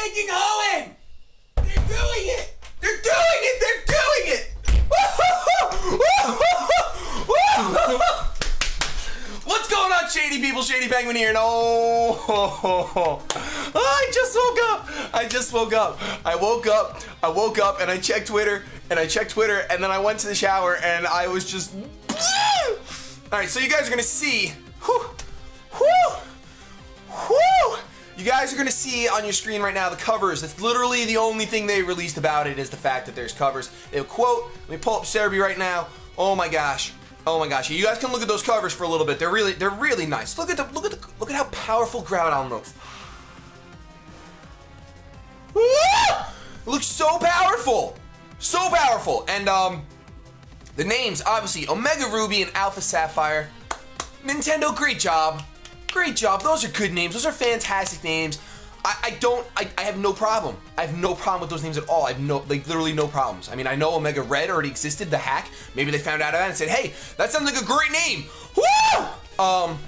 remaking Hoenn! They're doing it! They're doing it! They're doing it! What's going on, shady people? ShadyPenguinn here, and I just woke up. I woke up and I checked Twitter, and then I went to the shower, and I was just... Alright, so you guys are gonna see... You guys are gonna see on your screen right now the covers. That's literally the only thing they released about it, is the fact that there's covers. They have a quote. Let me pull up Cerebi right now. Oh my gosh. Oh my gosh. You guys can look at those covers for a little bit. They're really nice. Look at how powerful Groudon looks. It looks so powerful. So powerful. And the names, obviously, Omega Ruby and Alpha Sapphire. Nintendo, great job. Great job. Those are good names. Those are fantastic names. I have no problem. I have no problem with those names at all. I have literally no problems. I mean, I know Omega Red already existed, the hack. Maybe they found out about it and said, hey, that sounds like a great name. Woo!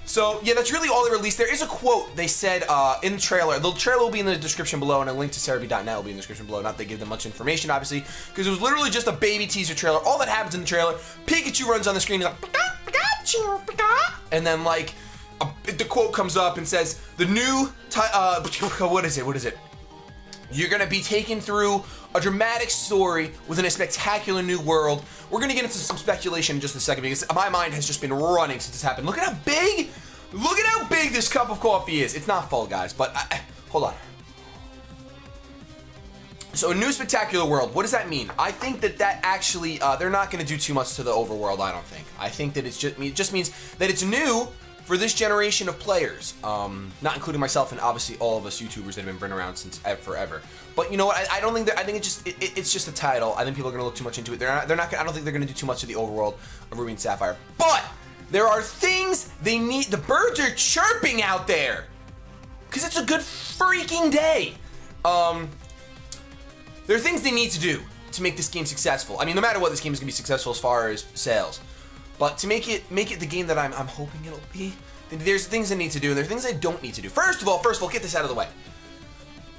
So yeah, that's really all they released. There is a quote they said in the trailer. The trailer will be in the description below, and a link to Cerebi.net will be in the description below. Not that they give them much information, obviously, because it was literally just a baby teaser trailer. All that happens in the trailer, Pikachu runs on the screen, he's like, Pikachu, and then like, the quote comes up and says, the new, what is it? You're gonna be taken through a dramatic story within a spectacular new world. We're gonna get into some speculation in just a second, because my mind has just been running since this happened. Look at how big this cup of coffee is. It's not full, guys, but hold on. So a new spectacular world, what does that mean? I think that actually, they're not gonna do too much to the overworld, I don't think. I think that it just means that it's new for this generation of players, not including myself and obviously all of us YouTubers that have been around since forever. But you know what? I don't think that. I think it's just a title. I think people are gonna look too much into it. I don't think they're gonna do too much to the overworld of Ruby and Sapphire. But there are things they need. The birds are chirping out there because it's a good freaking day. There are things they need to do to make this game successful. I mean, no matter what, this game is gonna be successful as far as sales. But to make it the game that I'm hoping it'll be, there's things they need to do, and there's things they don't need to do. First of all, get this out of the way.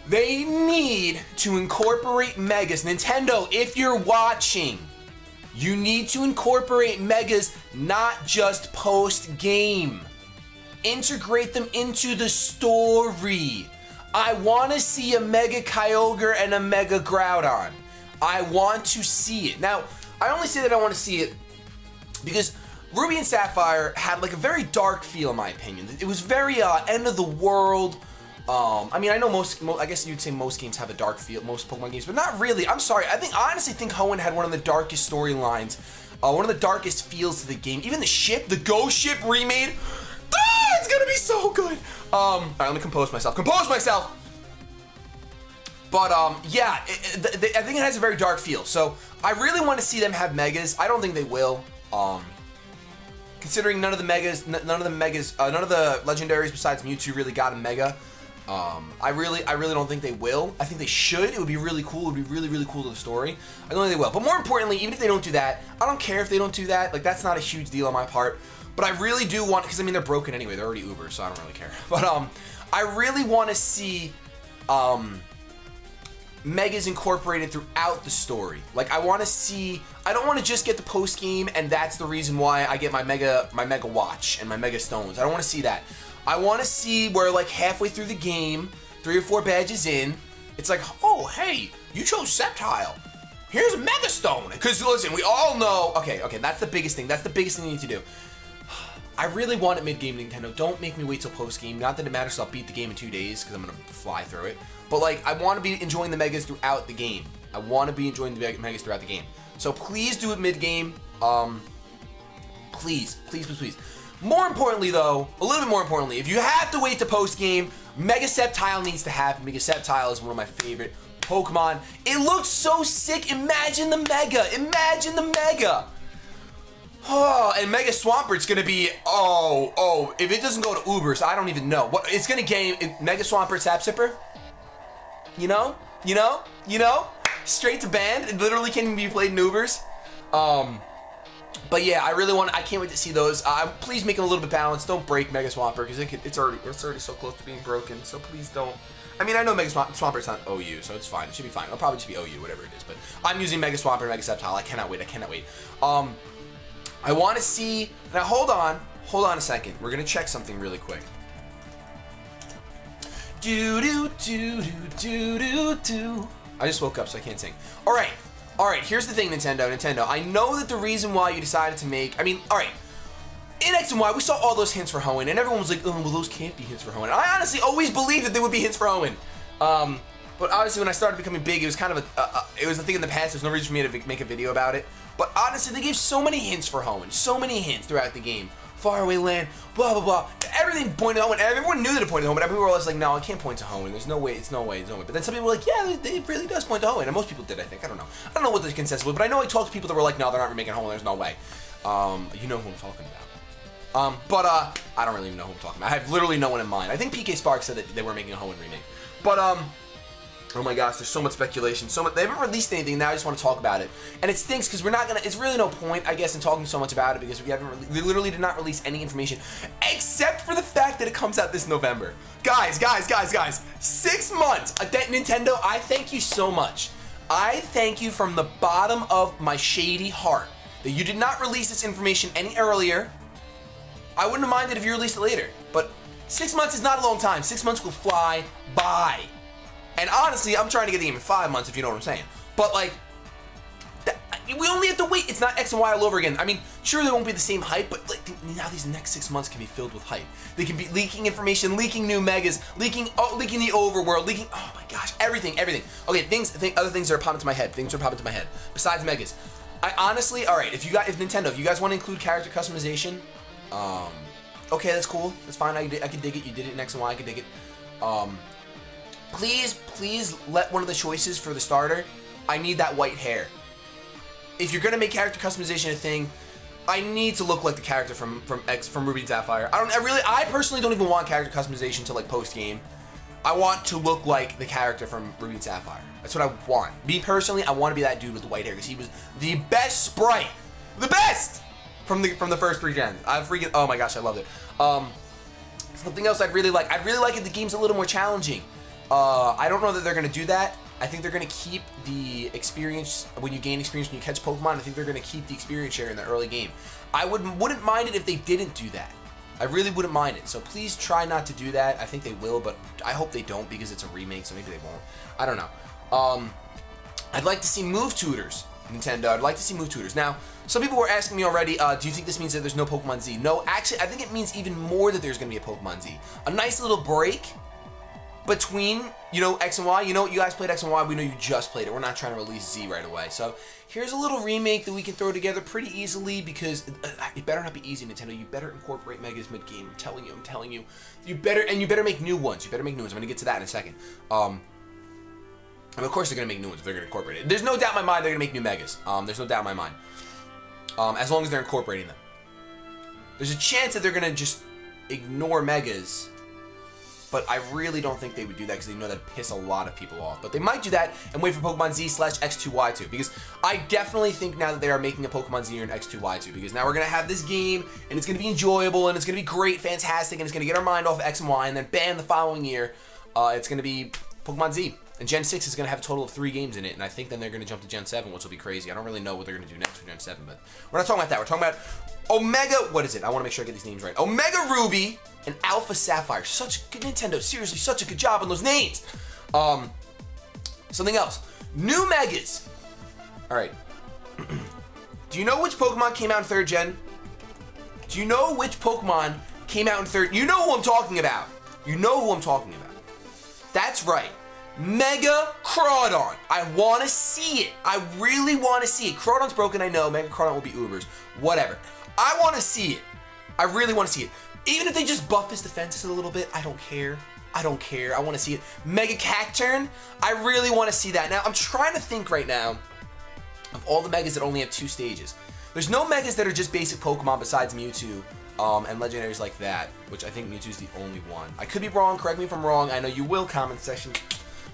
They need to incorporate Megas. Nintendo, if you're watching, you need to incorporate Megas, not just post-game. Integrate them into the story. I want to see a Mega Kyogre and a Mega Groudon. I want to see it. Now, I only say that I want to see it because Ruby and Sapphire had like a very dark feel, in my opinion. It was very end of the world. I mean, I know I guess you'd say most games have a dark feel, most Pokemon games, but not really. I'm sorry. I honestly think Hoenn had one of the darkest storylines, one of the darkest feels to the game. Even the Ghost Ship remade. It's gonna be so good. All right, let me compose myself. But yeah, I think it has a very dark feel. So I really want to see them have Megas. I don't think they will. Considering none of the legendaries besides Mewtwo really got a Mega. I really don't think they will. I think they should. It would be really cool. It would be really cool to the story. I don't think they will. But more importantly, even if they don't do that, I don't care if they don't do that. Like, that's not a huge deal on my part. But I really do want, because I mean, they're broken anyway. They're already Uber, so I don't really care. But I really want to see Megas incorporated throughout the story. Like, I want to see, I don't want to just get the post game and that's the reason why I get my Mega Watch and my Mega Stones. I don't want to see that. I want to see where, like, halfway through the game, 3 or 4 badges in, it's like, oh, hey, you chose Sceptile. Here's a Mega Stone. Because listen, we all know, okay, that's the biggest thing. That's the biggest thing you need to do. I really want it mid-game, Nintendo. Don't make me wait till post-game. Not that it matters, so I'll beat the game in 2 days because I'm going to fly through it. But, like, I want to be enjoying the Megas throughout the game. I want to be enjoying the Megas throughout the game. So please do it mid-game. Please. More importantly, though, a little bit more importantly, if you have to wait to post-game, Mega Sceptile needs to happen. Mega Sceptile is one of my favorite Pokemon. It looks so sick. Imagine the Mega. Oh, and Mega Swampert's gonna be, if it doesn't go to Ubers, I don't even know. What it's gonna game Mega Swampert Sap Sipper? You know? Straight to band. It literally can't even be played in Ubers. But yeah, I can't wait to see those. Please make them a little bit balanced. Don't break Mega Swampert, because it's already so close to being broken. So please don't. I mean, I know Mega Swampert's not OU, so it's fine. It should be fine. It'll probably just be OU, whatever it is. But I'm using Mega Swampert and Mega Sceptile. I cannot wait. I cannot wait. I want to see. Now hold on a second. We're gonna check something really quick. Do do do do do do do. I just woke up, so I can't sing. All right. Here's the thing, Nintendo. I know that the reason why you decided to make. I mean, all right. In X and Y, we saw all those hints for Hoenn, and everyone was like, "Oh, well, those can't be hints for Hoenn." I honestly always believed that there would be hints for Hoenn. But obviously, when I started becoming big, it was kind of it was a thing in the past. There's no reason for me to make a video about it. But honestly, they gave so many hints for Hoenn, so many hints throughout the game. Faraway land, blah blah blah. Everything pointed to Hoenn. Everyone knew that it pointed to Hoenn, but everyone were always like, "No, it can't point to Hoenn. There's no way. It's no way. But then some people were like, "Yeah, it really does point to Hoenn," and most people did. I think. I don't know what the consensus was, but I know I talked to people that were like, "No, they're not remaking Hoenn. There's no way." You know who I'm talking about. I don't really even know who I'm talking about. I have literally no one in mind. I think PK Sparks said that they were making a Hoenn remake. But, oh my gosh, there's so much speculation. They haven't released anything, now I just want to talk about it. And it stinks, because we're not gonna, it's really no point, I guess, in talking so much about it, because we literally did not release any information, except for the fact that it comes out this November. Guys, 6 months! Nintendo, I thank you so much. I thank you from the bottom of my shady heart that you did not release this information any earlier. I wouldn't have minded if you released it later, but 6 months is not a long time. 6 months will fly by. And honestly, I'm trying to get the game in 5 months, if you know what I'm saying. But like, we only have to wait. It's not X and Y all over again. I mean, sure, there won't be the same hype, but like, now these next 6 months can be filled with hype. They can be leaking information, leaking new megas, leaking the overworld, leaking, oh my gosh, everything. Okay, other things that are popping to my head. Besides megas. I honestly, all right, if Nintendo, if you guys want to include character customization, okay, that's cool. That's fine. I can dig it. You did it in X and Y. I can dig it. Please let one of the choices for the starter. I need that white hair. If you're gonna make character customization a thing, I need to look like the character from Ruby and Sapphire. I personally don't even want character customization to like post game. I want to look like the character from Ruby and Sapphire. That's what I want. Me personally, I want to be that dude with the white hair because he was the best sprite, the best from the first 3 gens. Oh my gosh, I loved it. Something else I'd really like if the game's a little more challenging. I don't know that they're gonna do that. I think they're gonna keep the experience when you gain experience when you catch Pokemon. I think they're gonna keep the experience share in the early game. I wouldn't mind it if they didn't do that. I really wouldn't mind it. So please try not to do that. I think they will, but I hope they don't because it's a remake, so maybe they won't. I don't know. I'd like to see move tutors, Nintendo. I'd like to see move tutors. Now, some people were asking me already, do you think this means that there's no Pokemon Z? No, actually, I think it means even more that there's going to be a Pokemon Z. A nice little break between, you know, X and Y. You know, you guys played X and Y. We know you just played it. We're not trying to release Z right away. So here's a little remake that we can throw together pretty easily because it better not be easy, Nintendo. You better incorporate Megas mid-game. I'm telling you. You better make new ones. I'm going to get to that in a second. And of course they're going to make new ones if they're going to incorporate it. There's no doubt in my mind they're going to make new Megas. There's no doubt in my mind. As long as they're incorporating them. There's a chance that they're going to just ignore Megas, but I really don't think they would do that because they know that'd piss a lot of people off. But they might do that and wait for Pokemon Z/X2Y2 because I definitely think now that they are making a Pokemon Z or an X2Y2 because now we're going to have this game and it's going to be enjoyable and it's going to be great, fantastic, and it's going to get our mind off X and Y, and then bam, the following year, it's going to be Pokemon Z. And Gen 6 is going to have a total of 3 games in it, and I think then they're going to jump to Gen 7, which will be crazy. I don't really know what they're going to do next for Gen 7, but we're not talking about that. We're talking about Omega, what is it? I want to make sure I get these names right. Omega Ruby and Alpha Sapphire. Such good Nintendo, seriously, such a good job on those names. Something else. New Megas. All right. Do you know which Pokemon came out in 3rd Gen? Do you know which Pokemon came out in 3rd? You know who I'm talking about. You know who I'm talking about. That's right. Mega Crawdon. I want to see it. I really want to see it. Crawdon's broken, I know. Mega Crawdon will be Ubers. Whatever. I want to see it. I really want to see it. Even if they just buff his defenses a little bit, I don't care. I don't care. I want to see it. Mega Cacturn. I really want to see that. Now, I'm trying to think right now of all the Megas that only have 2 stages. There's no Megas that are just basic Pokemon besides Mewtwo. And legendaries like that, which I think Mewtwo's the only one. I could be wrong, correct me if I'm wrong, I know you will, comment section.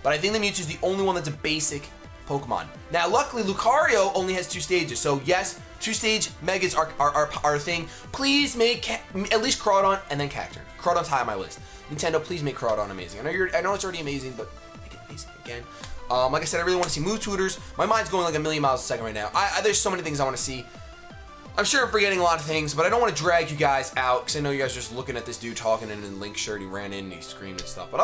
But I think the Mewtwo's the only one that's a basic Pokemon. Now, luckily, Lucario only has 2 stages, so yes, 2-stage Megas are a thing. Please make at least Crawdon and then Cacturne. Crawdon's high on my list. Nintendo, please make Crawdon amazing. I know it's already amazing, but make it amazing again. Like I said, I really want to see move tutors. My mind's going like a million miles a second right now. There's so many things I want to see. I'm sure I'm forgetting a lot of things, but I don't want to drag you guys out because I know you guys are just looking at this dude talking and in Link's shirt, he ran in and he screamed and stuff. But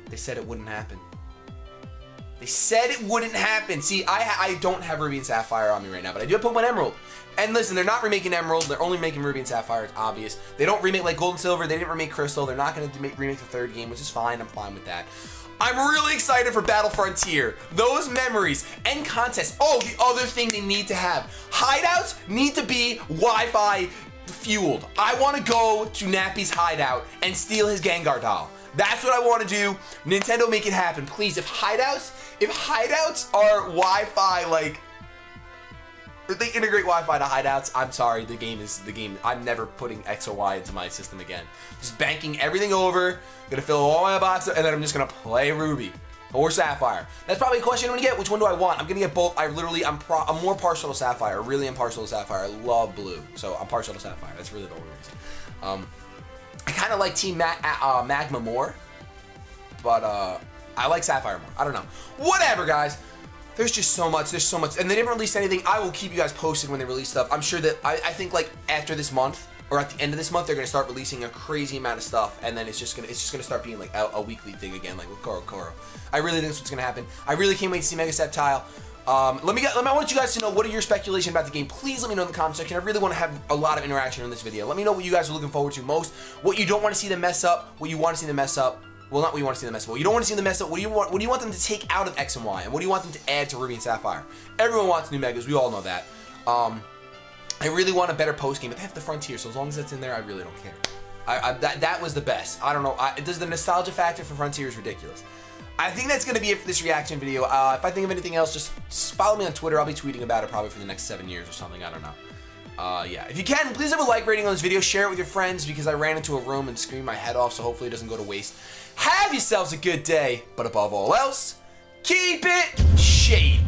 they said it wouldn't happen. They said it wouldn't happen. See, I don't have Ruby and Sapphire on me right now, but I do have Pokemon Emerald. And listen, they're not remaking Emerald. They're only making Ruby and Sapphire. It's obvious. They don't remake like Gold and Silver. They didn't remake Crystal. They're not going to remake the 3rd game, which is fine. I'm fine with that. I'm really excited for Battle Frontier. Those memories and contests. Oh, the other thing they need to have. Hideouts need to be Wi-Fi fueled. I want to go to Nappy's hideout and steal his Gengar doll. That's what I want to do. Nintendo, make it happen, please. If hideouts are Wi-Fi, like, if they integrate Wi-Fi to hideouts, I'm sorry, the game. I'm never putting X or Y into my system again. Just banking everything over, gonna fill all my boxes, and then I'm just gonna play Ruby or Sapphire. That's probably a question I'm gonna get. Which one do I want? I'm gonna get both. I'm more partial to Sapphire. Really am partial to Sapphire. I love blue, so I'm partial to Sapphire. That's really the only reason. I kind of like Team Magma more, but I like Sapphire more. I don't know. Whatever, guys. There's just so much. There's so much. And they didn't release anything. I will keep you guys posted when they release stuff. I'm sure that, I think like after this month, or at the end of this month, they're going to start releasing a crazy amount of stuff. And then it's just gonna start being like a weekly thing again, like with Koro. I really think that's what's going to happen. I really can't wait to see Mega Sceptile. I want you guys to know, what are your speculation about the game? Please let me know in the comment section. I really want to have a lot of interaction in this video. Let me know what you guys are looking forward to most, what you don't want to see them mess up, what you want to see them mess up. Well, not what you want to see them mess up. What you don't want to see them mess up. What do you want them to take out of X and Y? And what do you want them to add to Ruby and Sapphire? Everyone wants new Megas. We all know that. I really want a better post game, but they have the Frontier, so as long as that's in there, I really don't care. That was the best. I don't know. Does the nostalgia factor for Frontier is ridiculous. I think that's going to be it for this reaction video. If I think of anything else, just follow me on Twitter. I'll be tweeting about it probably for the next 7 years or something. I don't know. Yeah, if you can, please have a like rating on this video. Share it with your friends because I ran into a room and screamed my head off, so hopefully it doesn't go to waste. Have yourselves a good day, but above all else, keep it shady.